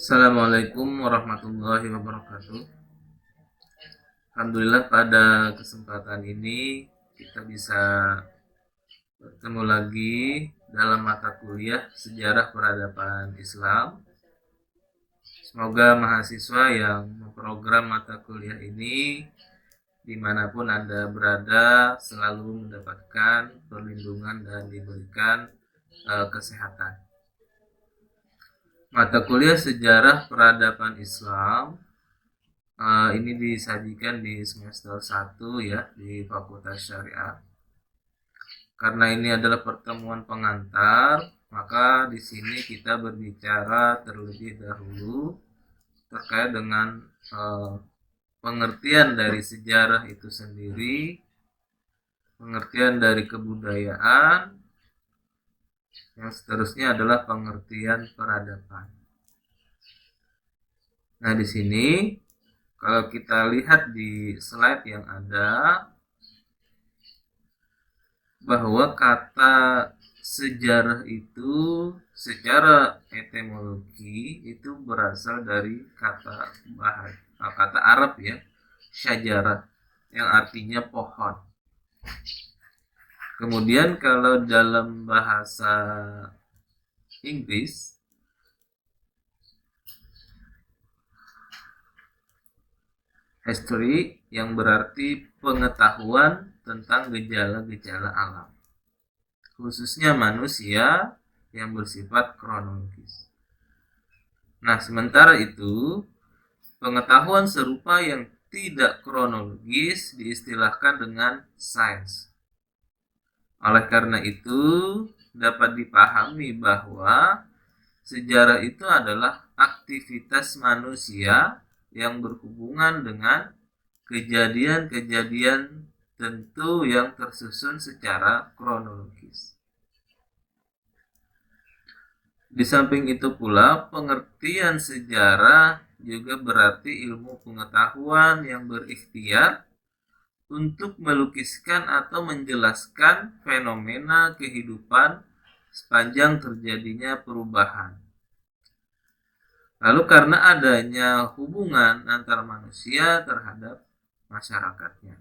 Assalamualaikum warahmatullahi wabarakatuh. Alhamdulillah pada kesempatan ini kita bisa bertemu lagi dalam mata kuliah Sejarah Peradaban Islam. Semoga mahasiswa yang memprogram mata kuliah ini dimanapun Anda berada selalu mendapatkan perlindungan dan diberikan kesehatan. Mata kuliah Sejarah Peradaban Islam ini disajikan di semester 1 ya di Fakultas Syariah. Karena ini adalah pertemuan pengantar, maka di sini kita berbicara terlebih dahulu terkait dengan pengertian dari sejarah itu sendiri, pengertian dari kebudayaan, yang seterusnya adalah pengertian peradaban. Nah, di sini kalau kita lihat di slide yang ada, bahwa kata sejarah itu secara etimologi itu berasal dari kata Arab ya, syajarah, yang artinya pohon. Kemudian kalau dalam bahasa Inggris, history yang berarti pengetahuan tentang gejala-gejala alam, khususnya manusia yang bersifat kronologis. Nah, sementara itu, pengetahuan serupa yang tidak kronologis diistilahkan dengan sains. Oleh karena itu, dapat dipahami bahwa sejarah itu adalah aktivitas manusia yang berhubungan dengan kejadian-kejadian tentu yang tersusun secara kronologis. Di samping itu pula, pengertian sejarah juga berarti ilmu pengetahuan yang berikhtiar untuk melukiskan atau menjelaskan fenomena kehidupan sepanjang terjadinya perubahan. Lalu karena adanya hubungan antara manusia terhadap masyarakatnya.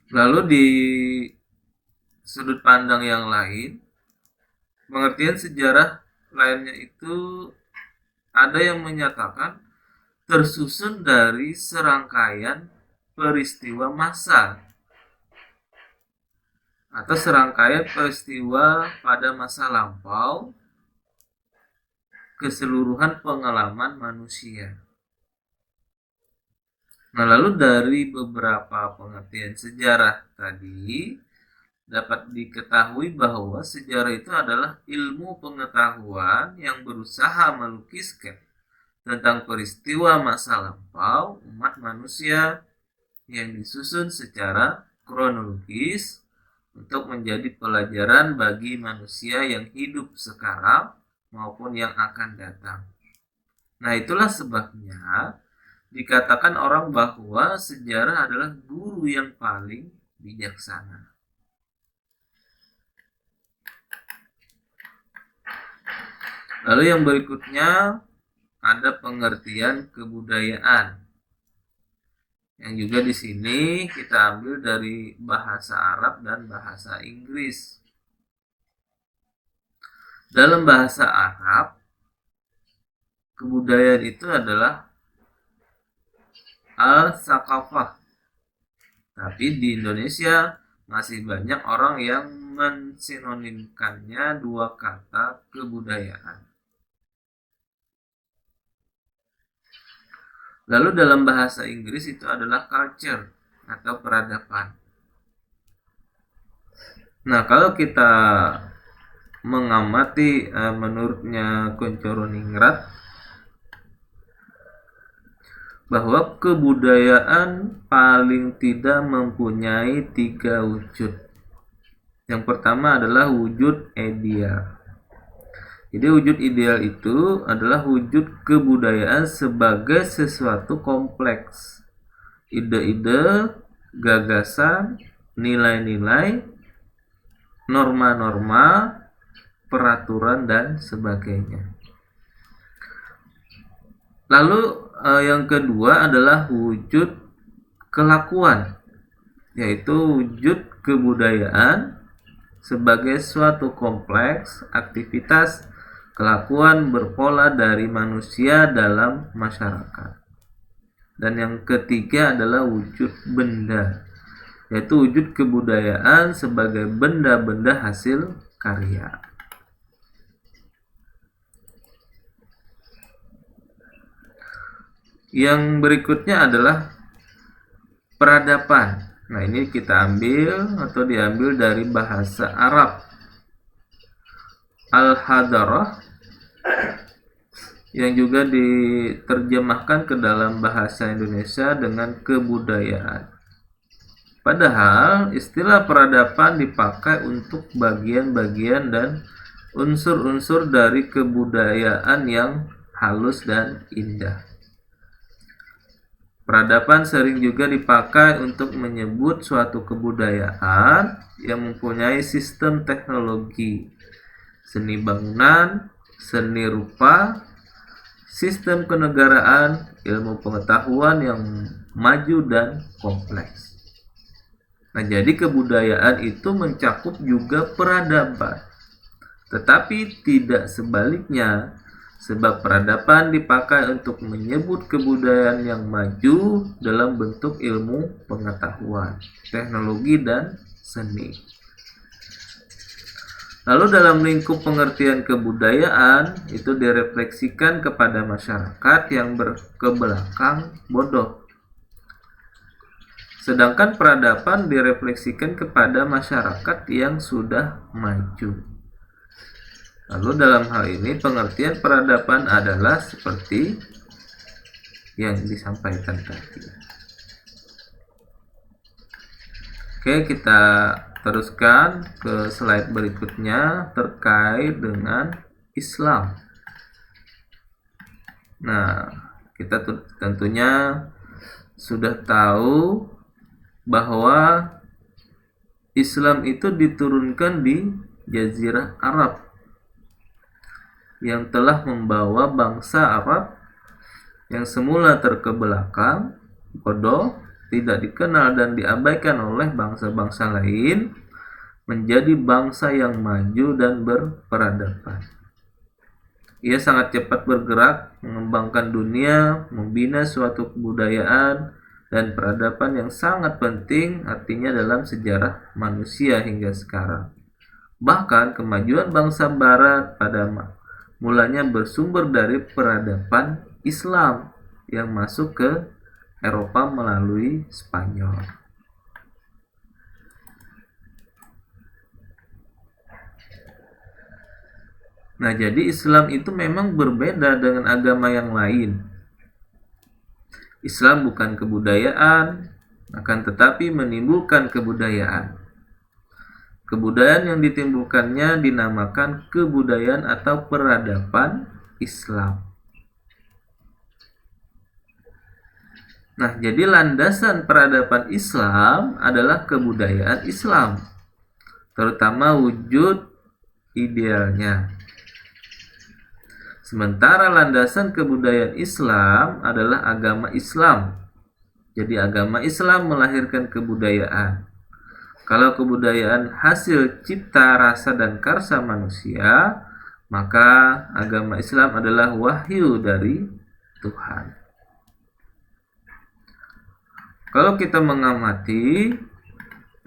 Lalu di sudut pandang yang lain, pengertian sejarah lainnya itu ada yang menyatakan tersusun dari serangkaian peristiwa massa atau serangkaian peristiwa pada masa lampau keseluruhan pengalaman manusia. Nah, lalu dari beberapa pengertian sejarah tadi dapat diketahui bahwa sejarah itu adalah ilmu pengetahuan yang berusaha melukiskan tentang peristiwa masa lampau umat manusia yang disusun secara kronologis untuk menjadi pelajaran bagi manusia yang hidup sekarang maupun yang akan datang. Nah, itulah sebabnya dikatakan orang bahwa sejarah adalah guru yang paling bijaksana. Lalu yang berikutnya ada pengertian kebudayaan, yang juga di sini kita ambil dari bahasa Arab dan bahasa Inggris. Dalam bahasa Arab, kebudayaan itu adalah al-saqafah. Tapi di Indonesia masih banyak orang yang mensinonimkannya dua kata kebudayaan. Lalu dalam bahasa Inggris itu adalah culture atau peradaban. Nah, kalau kita mengamati menurutnya Kunchoro-Ningrat, bahwa kebudayaan paling tidak mempunyai 3 wujud. Yang pertama adalah wujud ideal. Jadi wujud ideal itu adalah wujud kebudayaan sebagai sesuatu kompleks. Ide-ide, gagasan, nilai-nilai, norma-norma, peraturan, dan sebagainya. Lalu yang kedua adalah wujud kelakuan, yaitu wujud kebudayaan sebagai suatu kompleks aktivitas kelakuan berpola dari manusia dalam masyarakat. Dan yang ketiga adalah wujud benda, yaitu wujud kebudayaan sebagai benda-benda hasil karya. Yang berikutnya adalah peradaban. Nah, ini kita ambil atau diambil dari bahasa Arab. Al-hadarah, yang juga diterjemahkan ke dalam bahasa Indonesia dengan kebudayaan. Padahal istilah peradaban dipakai untuk bagian-bagian dan unsur-unsur dari kebudayaan yang halus dan indah. Peradaban sering juga dipakai untuk menyebut suatu kebudayaan yang mempunyai sistem teknologi, seni bangunan, seni rupa, sistem kenegaraan, ilmu pengetahuan yang maju dan kompleks. Nah, jadi kebudayaan itu mencakup juga peradaban, tetapi tidak sebaliknya. Sebab peradaban dipakai untuk menyebut kebudayaan yang maju dalam bentuk ilmu pengetahuan, teknologi, dan seni. Lalu dalam lingkup pengertian kebudayaan itu direfleksikan kepada masyarakat yang berkebelakang bodoh. Sedangkan peradaban direfleksikan kepada masyarakat yang sudah maju. Lalu dalam hal ini pengertian peradaban adalah seperti yang disampaikan tadi. Oke, kita teruskan ke slide berikutnya terkait dengan Islam. Nah, kita tentunya sudah tahu bahwa Islam itu diturunkan di Jazirah Arab, yang telah membawa bangsa Arab yang semula terkebelakang, bodoh, tidak dikenal dan diabaikan oleh bangsa-bangsa lain, menjadi bangsa yang maju dan berperadaban. Ia sangat cepat bergerak, mengembangkan dunia, membina suatu kebudayaan dan peradaban yang sangat penting artinya dalam sejarah manusia hingga sekarang. Bahkan kemajuan bangsa Barat pada mulanya bersumber dari peradaban Islam yang masuk ke Eropa melalui Spanyol. Nah, jadi Islam itu memang berbeda dengan agama yang lain. Islam bukan kebudayaan, akan tetapi menimbulkan kebudayaan. Kebudayaan yang ditimbulkannya dinamakan kebudayaan atau peradaban Islam. Nah, jadi landasan peradaban Islam adalah kebudayaan Islam, terutama wujud idealnya. Sementara landasan kebudayaan Islam adalah agama Islam. Jadi agama Islam melahirkan kebudayaan. Kalau kebudayaan hasil cipta rasa dan karsa manusia, maka agama Islam adalah wahyu dari Tuhan. Kalau kita mengamati,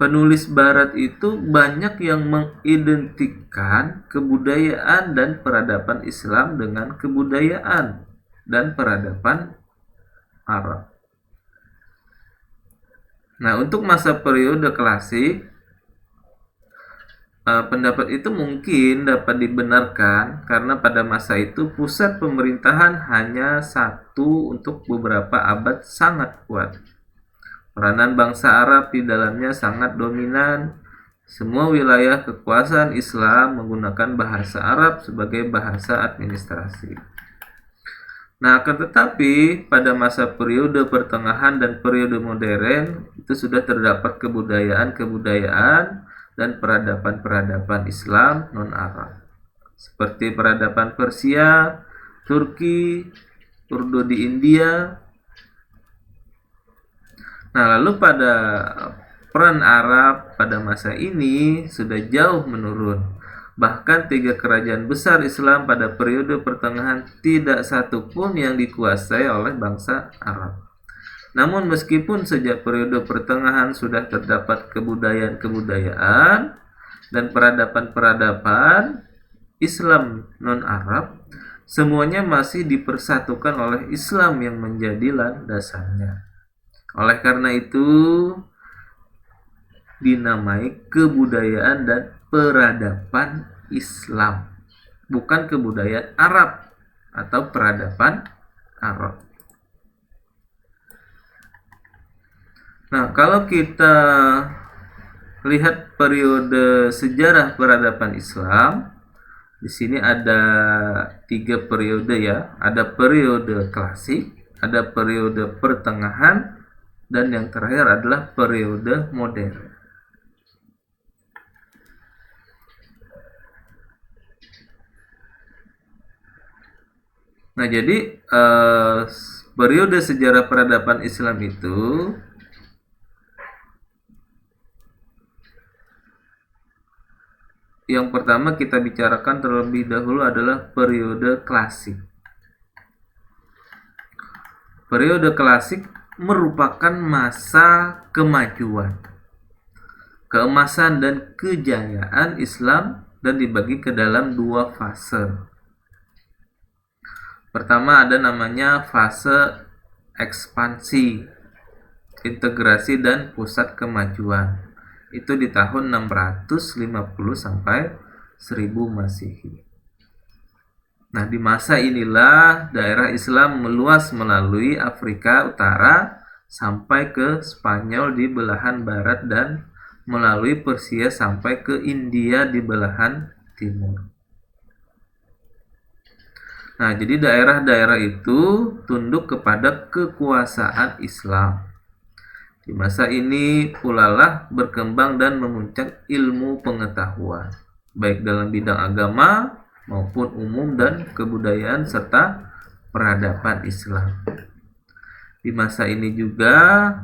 penulis Barat itu banyak yang mengidentikan kebudayaan dan peradaban Islam dengan kebudayaan dan peradaban Arab. Nah, untuk masa periode klasik, pendapat itu mungkin dapat dibenarkan karena pada masa itu pusat pemerintahan hanya satu untuk beberapa abad sangat kuat. Peranan bangsa Arab di dalamnya sangat dominan. Semua wilayah kekuasaan Islam menggunakan bahasa Arab sebagai bahasa administrasi. Nah, tetapi pada masa periode pertengahan dan periode modern itu sudah terdapat kebudayaan-kebudayaan dan peradaban-peradaban Islam non-Arab, seperti peradaban Persia, Turki, Urdu di India. Nah, lalu pada peran Arab pada masa ini sudah jauh menurun. Bahkan 3 kerajaan besar Islam pada periode pertengahan tidak satu pun yang dikuasai oleh bangsa Arab. Namun meskipun sejak periode pertengahan sudah terdapat kebudayaan-kebudayaan dan peradaban-peradaban Islam non-Arab, semuanya masih dipersatukan oleh Islam yang menjadi landasannya. Oleh karena itu, dinamai kebudayaan dan peradaban Islam, bukan kebudayaan Arab atau peradaban Arab. Nah, kalau kita lihat periode sejarah peradaban Islam, di sini ada 3 periode ya. Ada periode klasik, ada periode pertengahan, dan yang terakhir adalah periode modern. Nah, jadi periode sejarah peradaban Islam itu yang pertama kita bicarakan terlebih dahulu adalah periode klasik. Periode klasik merupakan masa kemajuan, keemasan dan kejayaan Islam dan dibagi ke dalam 2 fase. Pertama ada namanya fase ekspansi, integrasi dan pusat kemajuan. Itu di tahun 650 sampai 1000 Masehi. Nah, di masa inilah daerah Islam meluas melalui Afrika Utara sampai ke Spanyol di belahan barat dan melalui Persia sampai ke India di belahan timur. Nah, jadi daerah-daerah itu tunduk kepada kekuasaan Islam. Di masa ini pula lah berkembang dan memuncak ilmu pengetahuan, baik dalam bidang agama maupun umum dan kebudayaan serta peradaban Islam. Di masa ini juga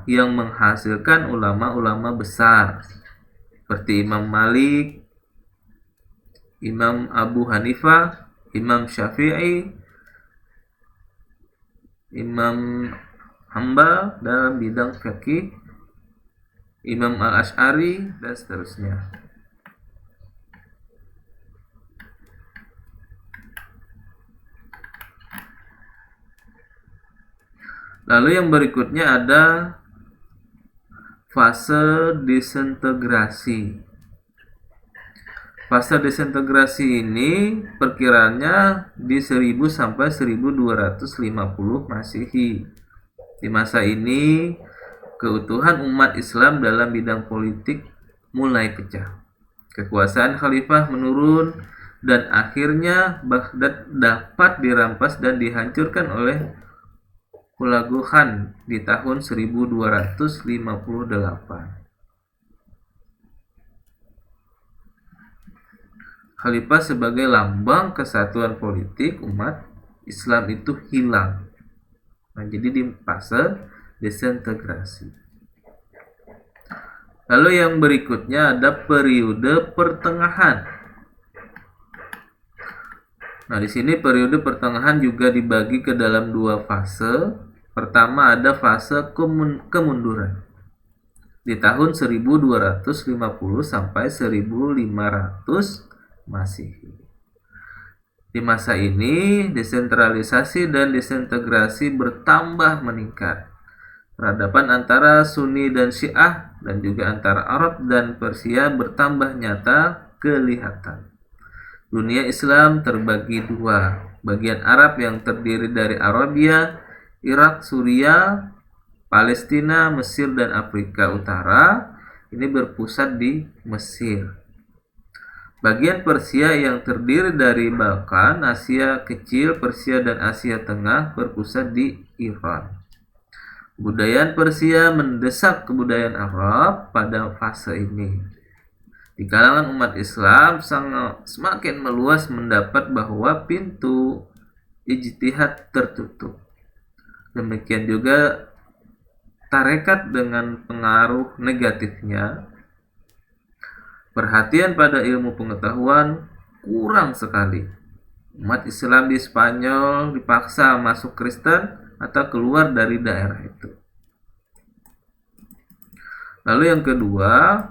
yang menghasilkan ulama-ulama besar seperti Imam Malik, Imam Abu Hanifah, Imam Syafi'i, Imam Hambal dalam bidang fikih, Imam Al-Asy'ari dan seterusnya. Lalu yang berikutnya ada fase disintegrasi. Fase disintegrasi ini perkiraannya di 1000 sampai 1250 Masehi. Di masa ini, keutuhan umat Islam dalam bidang politik mulai pecah. Kekuasaan khalifah menurun dan akhirnya Baghdad dapat dirampas dan dihancurkan oleh Hulagu Khan di tahun 1258. Khalifah sebagai lambang kesatuan politik umat Islam itu hilang. Nah, jadi di fase disintegrasi. Lalu yang berikutnya ada periode pertengahan. Nah, di sini periode pertengahan juga dibagi ke dalam 2 fase. Pertama ada fase kemunduran. Di tahun 1250 sampai 1500 Masehi. Di masa ini, desentralisasi dan disintegrasi bertambah meningkat. Peradaban antara Sunni dan Syiah dan juga antara Arab dan Persia bertambah nyata kelihatan. Dunia Islam terbagi 2, bagian Arab yang terdiri dari Arabia, Irak, Suriah, Palestina, Mesir, dan Afrika Utara. Ini berpusat di Mesir. Bagian Persia yang terdiri dari Balkan, Asia Kecil, Persia, dan Asia Tengah berpusat di Iran. Kebudayaan Persia mendesak kebudayaan Arab pada fase ini. Di kalangan umat Islam semakin meluas mendapat bahwa pintu ijtihad tertutup. Demikian juga tarekat dengan pengaruh negatifnya. Perhatian pada ilmu pengetahuan kurang sekali. Umat Islam di Spanyol dipaksa masuk Kristen atau keluar dari daerah itu. Lalu yang kedua,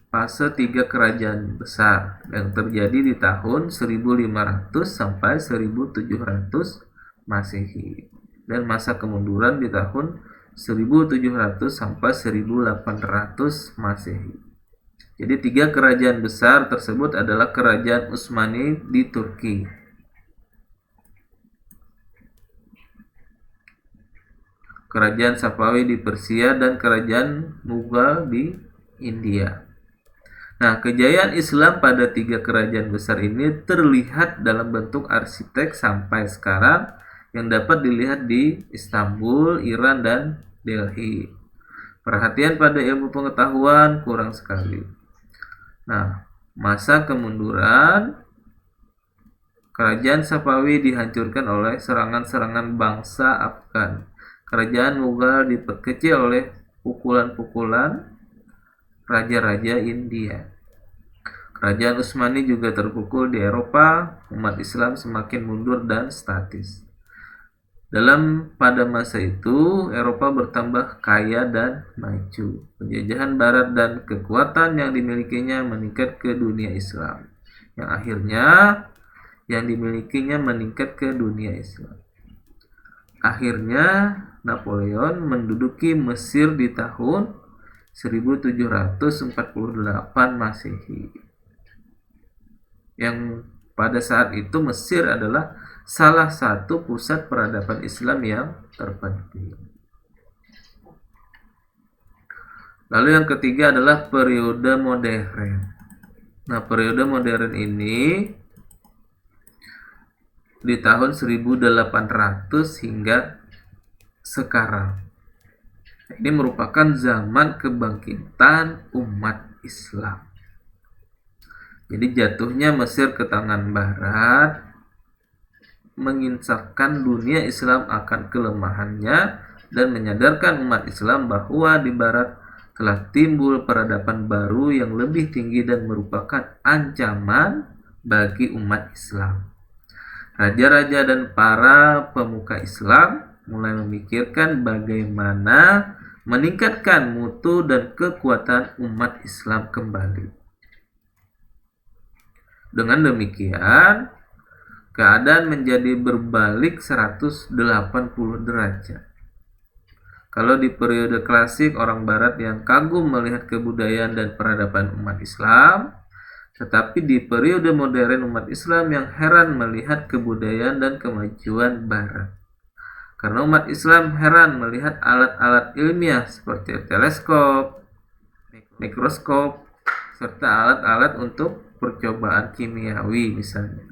fase 3 kerajaan besar yang terjadi di tahun 1500 sampai 1700 Masehi dan masa kemunduran di tahun 1700 sampai 1800 Masehi. Jadi 3 kerajaan besar tersebut adalah kerajaan Utsmani di Turki, kerajaan Safawi di Persia, dan kerajaan Mughal di India. Nah, kejayaan Islam pada 3 kerajaan besar ini terlihat dalam bentuk arsitek sampai sekarang yang dapat dilihat di Istanbul, Iran, dan Delhi. Perhatian pada ilmu pengetahuan kurang sekali. Nah, masa kemunduran kerajaan Safawi dihancurkan oleh serangan-serangan bangsa Afgan. Kerajaan Mughal diperkecil oleh pukulan-pukulan raja-raja India. Kerajaan Utsmani juga terpukul di Eropa. Umat Islam semakin mundur dan statis. Pada masa itu, Eropa bertambah kaya dan maju. Penjajahan Barat dan kekuatan yang dimilikinya meningkat ke dunia Islam. Yang akhirnya yang dimilikinya meningkat ke dunia Islam. Akhirnya Napoleon menduduki Mesir di tahun 1748 Masehi. Yang pada saat itu Mesir adalah salah satu pusat peradaban Islam yang terpenting. Lalu yang ketiga adalah periode modern. Nah, periode modern ini di tahun 1800 hingga sekarang. Ini merupakan zaman kebangkitan umat Islam. Jadi jatuhnya Mesir ke tangan Barat menginsafkan dunia Islam akan kelemahannya dan menyadarkan umat Islam bahwa di Barat telah timbul peradaban baru yang lebih tinggi dan merupakan ancaman bagi umat Islam. Raja-raja dan para pemuka Islam mulai memikirkan bagaimana meningkatkan mutu dan kekuatan umat Islam kembali. Dengan demikian, keadaan menjadi berbalik 180 derajat. Kalau di periode klasik orang Barat yang kagum melihat kebudayaan dan peradaban umat Islam, tetapi di periode modern umat Islam yang heran melihat kebudayaan dan kemajuan Barat. Karena umat Islam heran melihat alat-alat ilmiah seperti teleskop, mikroskop, serta alat-alat untuk percobaan kimiawi misalnya.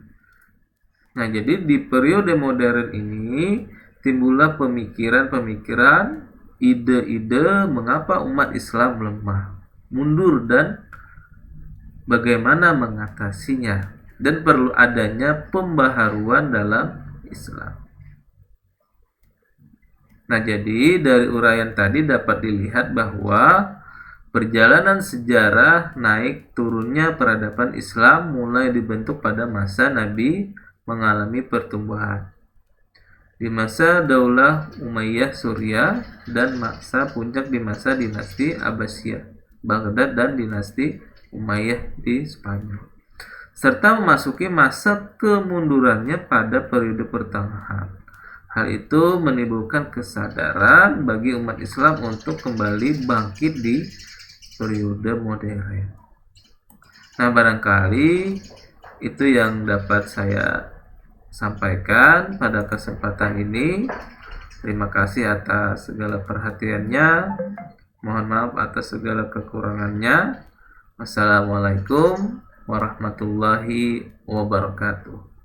Nah, jadi di periode modern ini timbullah pemikiran-pemikiran, ide-ide mengapa umat Islam lemah, mundur, dan bagaimana mengatasinya, dan perlu adanya pembaharuan dalam Islam. Nah, jadi dari uraian tadi dapat dilihat bahwa perjalanan sejarah naik turunnya peradaban Islam mulai dibentuk pada masa Nabi mengalami pertumbuhan. Di masa Daulah Umayyah Suriah dan masa puncak di masa dinasti Abbasiyah Baghdad dan dinasti Umayyah di Spanyol. Serta memasuki masa kemundurannya pada periode pertengahan. Hal itu menimbulkan kesadaran bagi umat Islam untuk kembali bangkit di periode modern. Nah, barangkali itu yang dapat saya sampaikan pada kesempatan ini. Terima kasih atas segala perhatiannya. Mohon maaf atas segala kekurangannya. Wassalamualaikum warahmatullahi wabarakatuh.